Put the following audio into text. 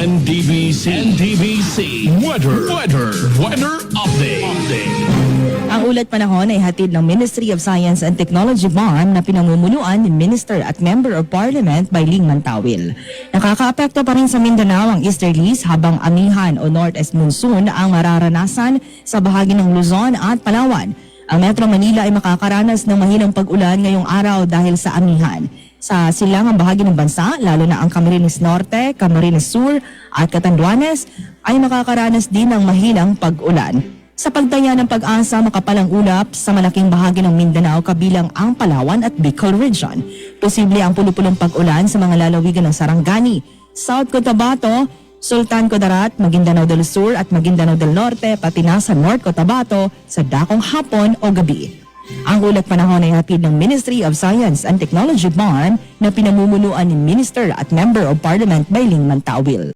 NTBC Weather Update. Ang ulat panahon ay hatid ng Ministry of Science and Technology BOM na pinamumunuan ni Minister at Member of Parliament Bayling Mantawil. Nakakaapekto pa rin sa Mindanao ang easterlies habang amihan o northeast monsoon ang mararanasan sa bahagi ng Luzon at Palawan. Ang Metro Manila ay makakaranas ng mahinang pag-ulan ngayong araw dahil sa amihan. Sa silangang bahagi ng bansa, lalo na ang Camarines Norte, Camarines Sur at Catanduanes ay makakaranas din ng mahinang pag-ulan. Sa pagtaya ng Pag-asa, makapalang ulap sa malaking bahagi ng Mindanao kabilang ang Palawan at Bicol Region. Posible ang pulupulong pag-ulan sa mga lalawigan ng Sarangani, South Cotabato, Sultan Kudarat, Maguindanao del Sur at Maguindanao del Norte, pati na sa North Cotabato sa dakong hapon o gabi. Ang ulat panahon ay hatid ng Ministry of Science and Technology BOM na pinamumunuan ni Minister at Member of Parliament Bayling Mantawil.